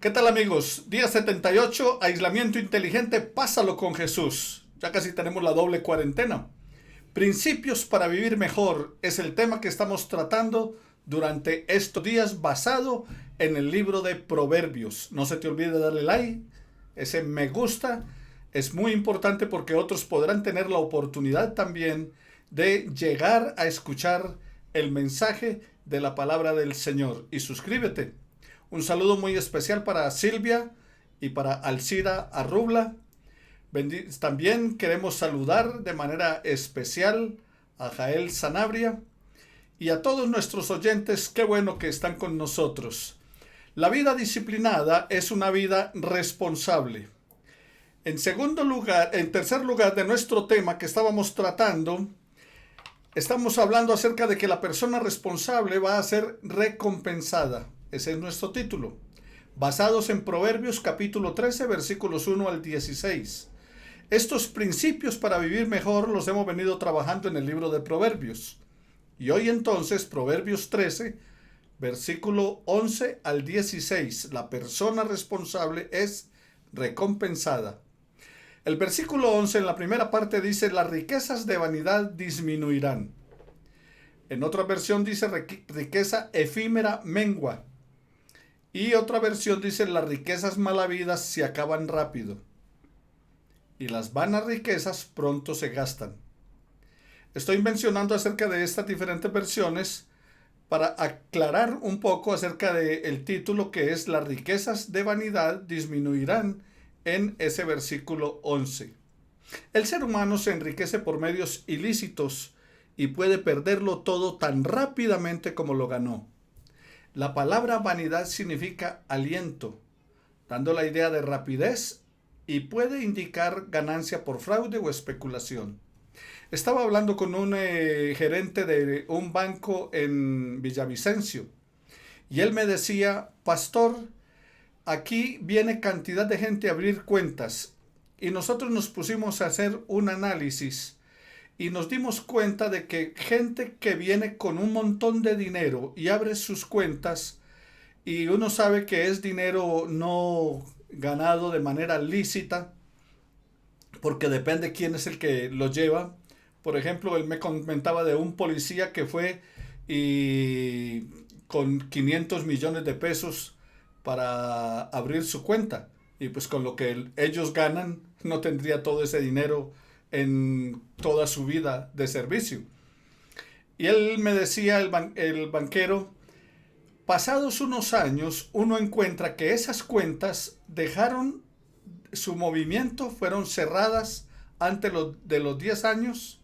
¿Qué tal amigos? Día 78, aislamiento inteligente, pásalo con Jesús. Ya casi tenemos la doble cuarentena. Principios para vivir mejor es el tema que estamos tratando durante estos días basado en el libro de Proverbios. No se te olvide darle like, ese me gusta. Es muy importante porque otros podrán tener la oportunidad también de llegar a escuchar el mensaje de la palabra del Señor. Y suscríbete. Un saludo muy especial para Silvia y para Alcira Arrubla. También queremos saludar de manera especial a Jael Sanabria y a todos nuestros oyentes. Qué bueno que están con nosotros. La vida disciplinada es una vida responsable. En tercer lugar de nuestro tema que estábamos tratando, estamos hablando acerca de que la persona responsable va a ser recompensada. Ese es nuestro título, basados en Proverbios capítulo 13, versículos 1 al 16. Estos principios para vivir mejor los hemos venido trabajando en el libro de Proverbios. Y hoy entonces, Proverbios 13, versículo 11 al 16, la persona responsable es recompensada. El versículo 11 en la primera parte dice, las riquezas de vanidad disminuirán. En otra versión dice, riqueza efímera mengua. Y otra versión dice, las riquezas mal habidas se acaban rápido. Y las vanas riquezas pronto se gastan. Estoy mencionando acerca de estas diferentes versiones para aclarar un poco acerca del título que es las riquezas de vanidad disminuirán en ese versículo 11. El ser humano se enriquece por medios ilícitos y puede perderlo todo tan rápidamente como lo ganó. La palabra vanidad significa aliento, dando la idea de rapidez y puede indicar ganancia por fraude o especulación. Estaba hablando con un gerente de un banco en Villavicencio y él me decía, pastor, aquí viene cantidad de gente a abrir cuentas y nosotros nos pusimos a hacer un análisis y nos dimos cuenta de que gente que viene con un montón de dinero y abre sus cuentas y uno sabe que es dinero no ganado de manera lícita porque depende quién es el que lo lleva. Por ejemplo, él me comentaba de un policía que fue y con 500 millones de pesos para abrir su cuenta y pues con lo que ellos ganan no tendría todo ese dinero en toda su vida de servicio. Y él me decía, el banquero, pasados unos años uno encuentra que esas cuentas dejaron su movimiento, fueron cerradas antes de los 10 años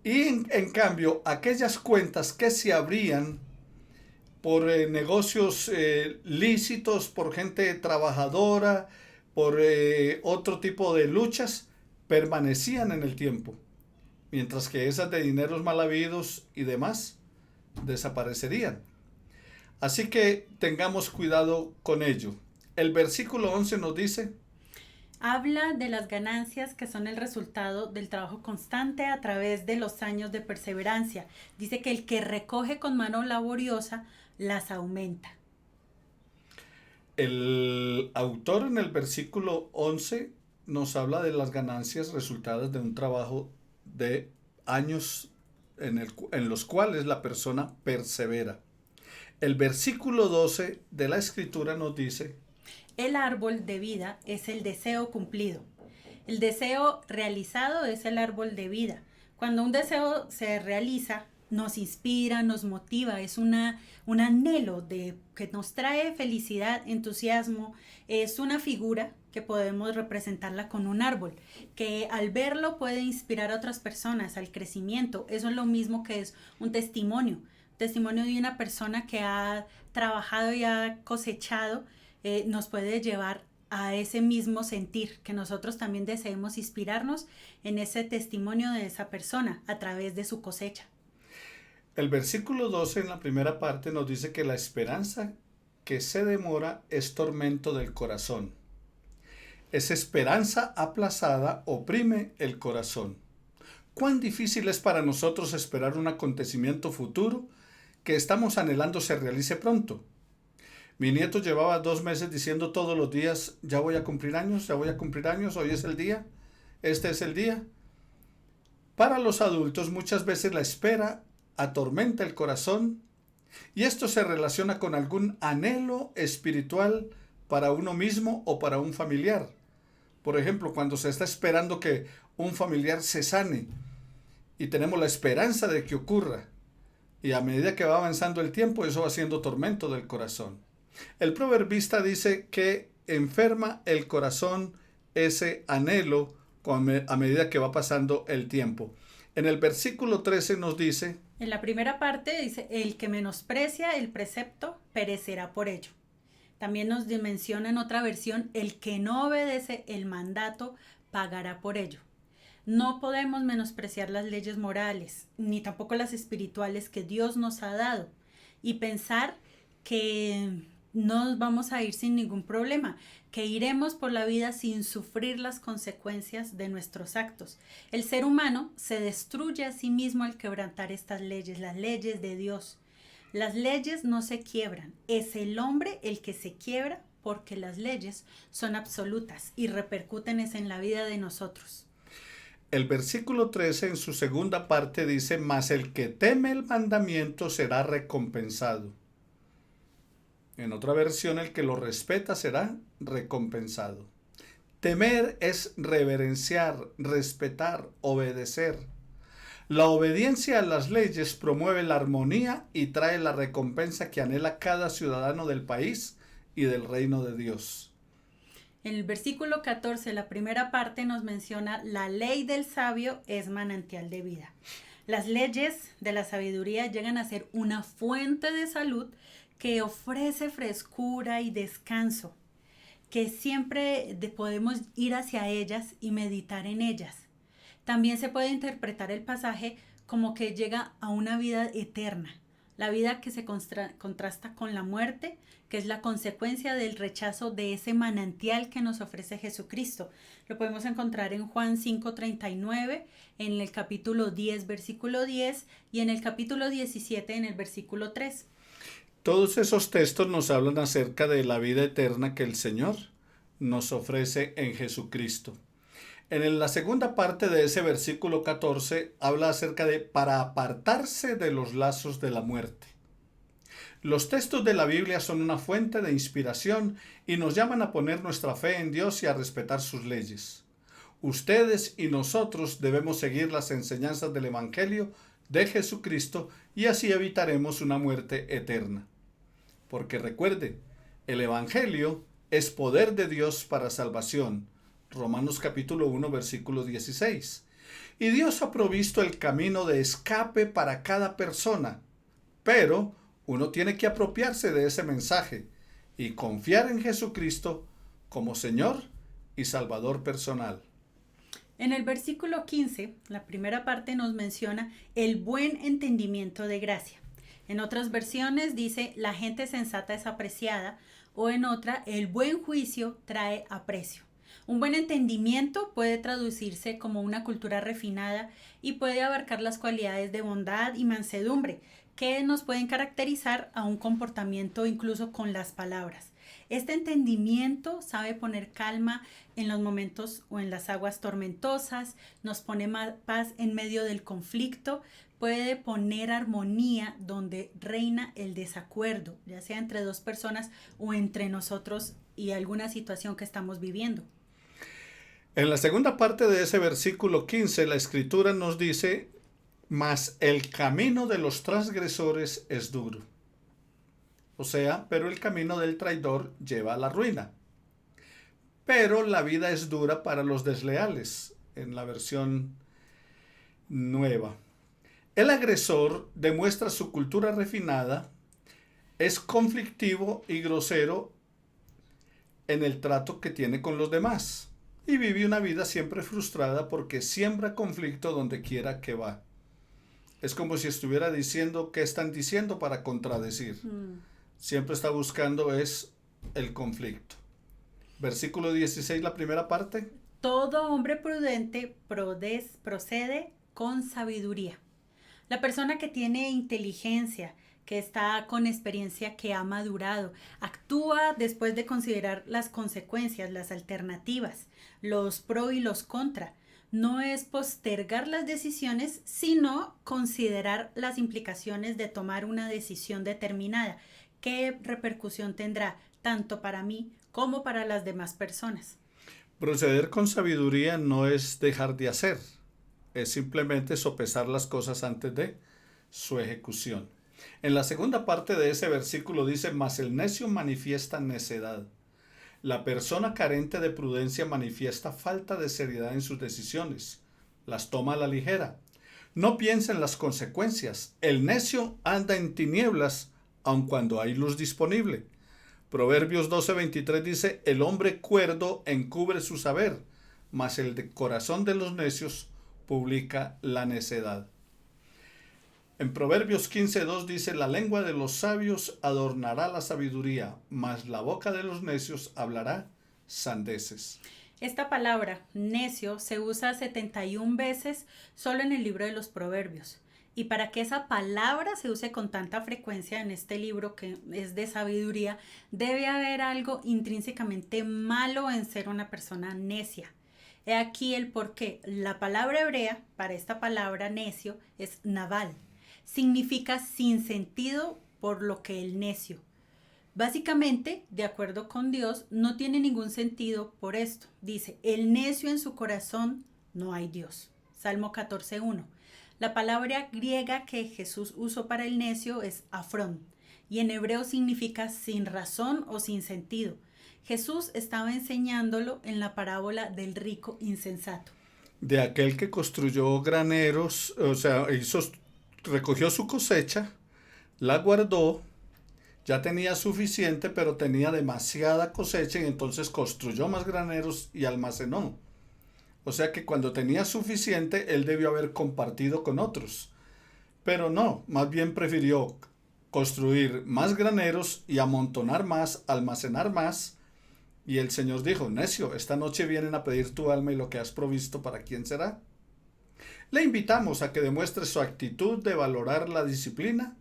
y en cambio aquellas cuentas que se abrían por negocios lícitos, por gente trabajadora, por otro tipo de luchas, permanecían en el tiempo, mientras que esas de dineros mal habidos y demás desaparecerían. Así que tengamos cuidado con ello. El versículo 11 nos dice, habla de las ganancias que son el resultado del trabajo constante a través de los años de perseverancia. Dice que el que recoge con mano laboriosa las aumenta. El autor en el versículo 11 nos habla de las ganancias resultadas de un trabajo de años en los cuales la persona persevera. El versículo 12 de la escritura nos dice, el árbol de vida es el deseo cumplido. El deseo realizado es el árbol de vida. Cuando un deseo se realiza, nos inspira, nos motiva, es un anhelo que nos trae felicidad, entusiasmo. Es una figura que podemos representarla con un árbol, que al verlo puede inspirar a otras personas al crecimiento. Eso es lo mismo que es un testimonio de una persona que ha trabajado y ha cosechado, nos puede llevar a ese mismo sentir, que nosotros también deseemos inspirarnos en ese testimonio de esa persona a través de su cosecha. El versículo 12 en la primera parte nos dice que la esperanza que se demora es tormento del corazón. Esa esperanza aplazada oprime el corazón. ¿Cuán difícil es para nosotros esperar un acontecimiento futuro que estamos anhelando se realice pronto? Mi nieto llevaba 2 meses diciendo todos los días, ya voy a cumplir años, ya voy a cumplir años, hoy es el día, este es el día. Para los adultos muchas veces la espera atormenta el corazón y esto se relaciona con algún anhelo espiritual para uno mismo o para un familiar. Por ejemplo, cuando se está esperando que un familiar se sane y tenemos la esperanza de que ocurra. Y a medida que va avanzando el tiempo, eso va siendo tormento del corazón. El proverbista dice que enferma el corazón ese anhelo a medida que va pasando el tiempo. En el versículo 13 nos dice, en la primera parte dice, el que menosprecia el precepto perecerá por ello. También nos menciona en otra versión, el que no obedece el mandato pagará por ello. No podemos menospreciar las leyes morales, ni tampoco las espirituales que Dios nos ha dado, y pensar que no nos vamos a ir sin ningún problema, que iremos por la vida sin sufrir las consecuencias de nuestros actos. El ser humano se destruye a sí mismo al quebrantar estas leyes, las leyes de Dios. Las leyes no se quiebran, es el hombre el que se quiebra porque las leyes son absolutas y repercuten en la vida de nosotros. El versículo 13 en su segunda parte dice, mas el que teme el mandamiento será recompensado. En otra versión, el que lo respeta será recompensado. Temer es reverenciar, respetar, obedecer. La obediencia a las leyes promueve la armonía y trae la recompensa que anhela cada ciudadano del país y del reino de Dios. En el versículo 14, la primera parte nos menciona, la ley del sabio es manantial de vida. Las leyes de la sabiduría llegan a ser una fuente de salud que ofrece frescura y descanso, que siempre podemos ir hacia ellas y meditar en ellas. También se puede interpretar el pasaje como que llega a una vida eterna, la vida que se contrasta con la muerte, que es la consecuencia del rechazo de ese manantial que nos ofrece Jesucristo. Lo podemos encontrar en Juan 5:39, en el capítulo 10, versículo 10, y en el capítulo 17, en el versículo 3. Todos esos textos nos hablan acerca de la vida eterna que el Señor nos ofrece en Jesucristo. En la segunda parte de ese versículo 14 habla acerca de para apartarse de los lazos de la muerte. Los textos de la Biblia son una fuente de inspiración y nos llaman a poner nuestra fe en Dios y a respetar sus leyes. Ustedes y nosotros debemos seguir las enseñanzas del Evangelio de Jesucristo y así evitaremos una muerte eterna. Porque recuerde, el Evangelio es poder de Dios para salvación. Romanos capítulo 1, versículo 16. Y Dios ha provisto el camino de escape para cada persona, pero uno tiene que apropiarse de ese mensaje y confiar en Jesucristo como Señor y Salvador personal. En el versículo 15, la primera parte nos menciona el buen entendimiento de gracia. En otras versiones dice, la gente sensata es apreciada, o en otra, el buen juicio trae aprecio. Un buen entendimiento puede traducirse como una cultura refinada y puede abarcar las cualidades de bondad y mansedumbre que nos pueden caracterizar a un comportamiento incluso con las palabras. Este entendimiento sabe poner calma en los momentos o en las aguas tormentosas, nos pone paz en medio del conflicto, puede poner armonía donde reina el desacuerdo, ya sea entre dos personas o entre nosotros y alguna situación que estamos viviendo. En la segunda parte de ese versículo 15, la Escritura nos dice, mas el camino de los transgresores es duro. O sea, pero el camino del traidor lleva a la ruina. Pero la vida es dura para los desleales, en la versión nueva. El agresor demuestra su cultura refinada, es conflictivo y grosero en el trato que tiene con los demás. Y vive una vida siempre frustrada porque siembra conflicto donde quiera que va. Es como si estuviera diciendo qué están diciendo para contradecir. Siempre está buscando es el conflicto. Versículo 16, la primera parte. Todo hombre prudente procede con sabiduría. La persona que tiene inteligencia, que está con experiencia, que ha madurado, actúa después de considerar las consecuencias, las alternativas, los pro y los contra. No es postergar las decisiones, sino considerar las implicaciones de tomar una decisión determinada. ¿Qué repercusión tendrá tanto para mí como para las demás personas? Proceder con sabiduría no es dejar de hacer, es simplemente sopesar las cosas antes de su ejecución. En la segunda parte de ese versículo dice, mas el necio manifiesta necedad. La persona carente de prudencia manifiesta falta de seriedad en sus decisiones. Las toma a la ligera. No piensa en las consecuencias. El necio anda en tinieblas, aun cuando hay luz disponible. Proverbios 12:23 dice, el hombre cuerdo encubre su saber, mas el corazón de los necios publica la necedad. En Proverbios 15:2 dice, la lengua de los sabios adornará la sabiduría, mas la boca de los necios hablará sandeces. Esta palabra, necio, se usa 71 veces solo en el libro de los Proverbios. Y para que esa palabra se use con tanta frecuencia en este libro que es de sabiduría, debe haber algo intrínsecamente malo en ser una persona necia. He aquí el porqué. La palabra hebrea para esta palabra necio es naval. Significa sin sentido, por lo que el necio. Básicamente, de acuerdo con Dios, no tiene ningún sentido por esto. Dice, el necio en su corazón no hay Dios. Salmo 14:1. La palabra griega que Jesús usó para el necio es afrón, y en hebreo significa sin razón o sin sentido. Jesús estaba enseñándolo en la parábola del rico insensato. De aquel que construyó graneros, o sea, recogió su cosecha, la guardó, ya tenía suficiente, pero tenía demasiada cosecha y entonces construyó más graneros y almacenó. O sea que cuando tenía suficiente, él debió haber compartido con otros. Pero no, más bien prefirió construir más graneros y amontonar más, almacenar más. Y el Señor dijo, necio, esta noche vienen a pedir tu alma y lo que has provisto, ¿para quién será? Le invitamos a que demuestre su actitud de valorar la disciplina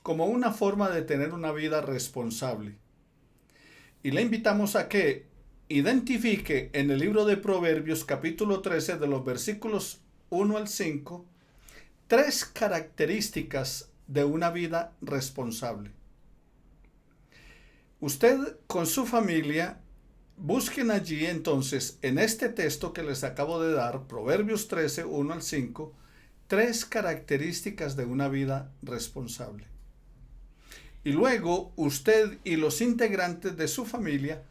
como una forma de tener una vida responsable. Y le invitamos a que identifique en el libro de Proverbios capítulo 13 de los versículos 1 al 5 3 características de una vida responsable. Usted con su familia busquen allí entonces en este texto que les acabo de dar, Proverbios 13, 1 al 5, 3 características de una vida responsable. Y luego usted y los integrantes de su familia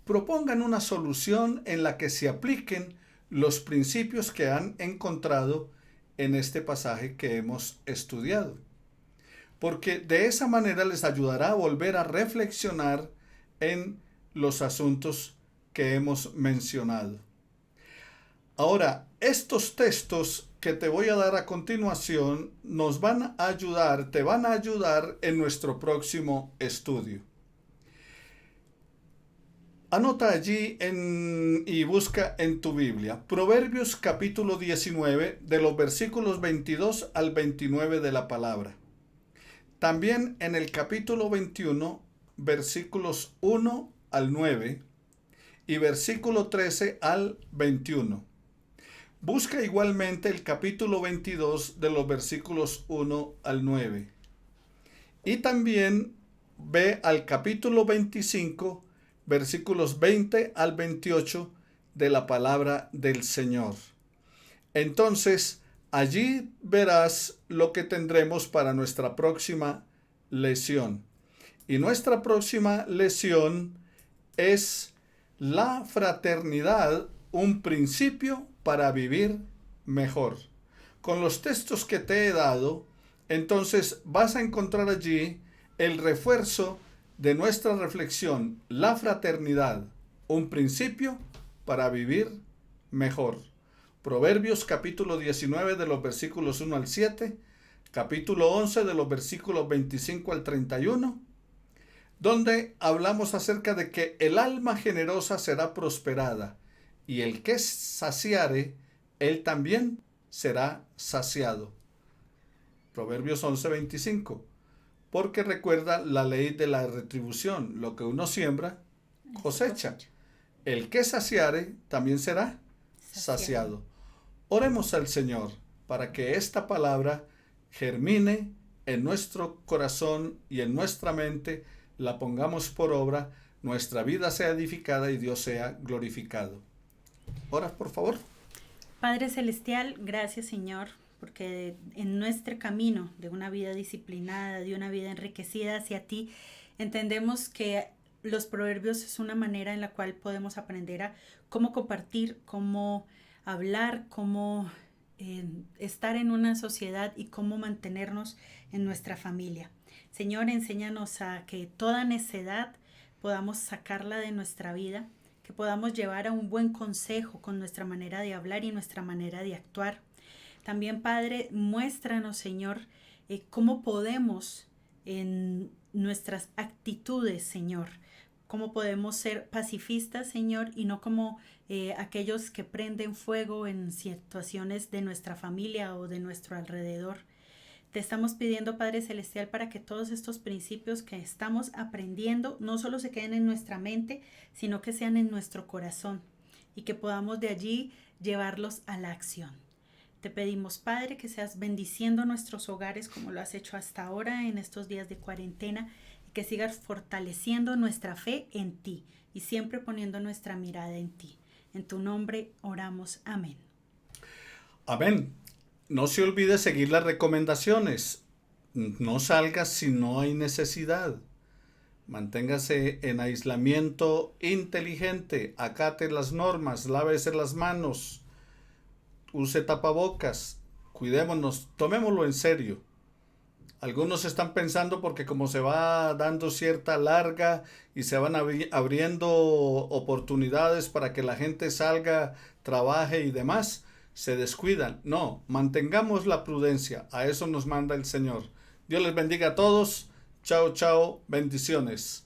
propongan una solución en la que se apliquen los principios que han encontrado en este pasaje que hemos estudiado. Porque de esa manera les ayudará a volver a reflexionar en los asuntos que hemos mencionado. Ahora, estos textos que te voy a dar a continuación nos van a ayudar, te van a ayudar en nuestro próximo estudio. Anota allí y busca en tu Biblia Proverbios capítulo 19 de los versículos 22 al 29 de la palabra. También en el capítulo 21 versículos 1 al 9 y versículo 13 al 21. Busca igualmente el capítulo 22 de los versículos 1 al 9. Y también ve al capítulo 25, versículos 20 al 28 de la palabra del Señor. Entonces, allí verás lo que tendremos para nuestra próxima lección. Y nuestra próxima lección es la fraternidad, un principio para vivir mejor. Con los textos que te he dado, entonces vas a encontrar allí el refuerzo de nuestra reflexión, la fraternidad, un principio para vivir mejor. Proverbios capítulo 19 de los versículos 1 al 7, capítulo 11 de los versículos 25 al 31, donde hablamos acerca de que el alma generosa será prosperada, y el que saciare, él también será saciado. Proverbios 11:25. porque recuerda la ley de la retribución. Lo que uno siembra, cosecha. El que saciare también será saciado. Oremos al Señor para que esta palabra germine en nuestro corazón y en nuestra mente, la pongamos por obra, nuestra vida sea edificada y Dios sea glorificado. Ora, por favor. Padre Celestial, gracias Señor, porque en nuestro camino de una vida disciplinada, de una vida enriquecida hacia ti, entendemos que los proverbios es una manera en la cual podemos aprender a cómo compartir, cómo hablar, cómo estar en una sociedad y cómo mantenernos en nuestra familia. Señor, enséñanos a que toda necedad podamos sacarla de nuestra vida, que podamos llevar a un buen consejo con nuestra manera de hablar y nuestra manera de actuar. También, Padre, muéstranos, Señor, cómo podemos en nuestras actitudes, Señor, cómo podemos ser pacifistas, Señor, y no como aquellos que prenden fuego en situaciones de nuestra familia o de nuestro alrededor. Te estamos pidiendo, Padre Celestial, para que todos estos principios que estamos aprendiendo no solo se queden en nuestra mente, sino que sean en nuestro corazón y que podamos de allí llevarlos a la acción. Te pedimos, Padre, que seas bendiciendo nuestros hogares como lo has hecho hasta ahora en estos días de cuarentena y que sigas fortaleciendo nuestra fe en ti y siempre poniendo nuestra mirada en ti. En tu nombre oramos. Amén. Amén. No se olvide seguir las recomendaciones. No salga si no hay necesidad. Manténgase en aislamiento inteligente. Acate las normas. Lávese las manos. Use tapabocas. Cuidémonos. Tomémoslo en serio. Algunos están pensando porque como se va dando cierta larga y se van abriendo oportunidades para que la gente salga, trabaje y demás, se descuidan. No, mantengamos la prudencia. A eso nos manda el Señor. Dios les bendiga a todos. Chao, chao. Bendiciones.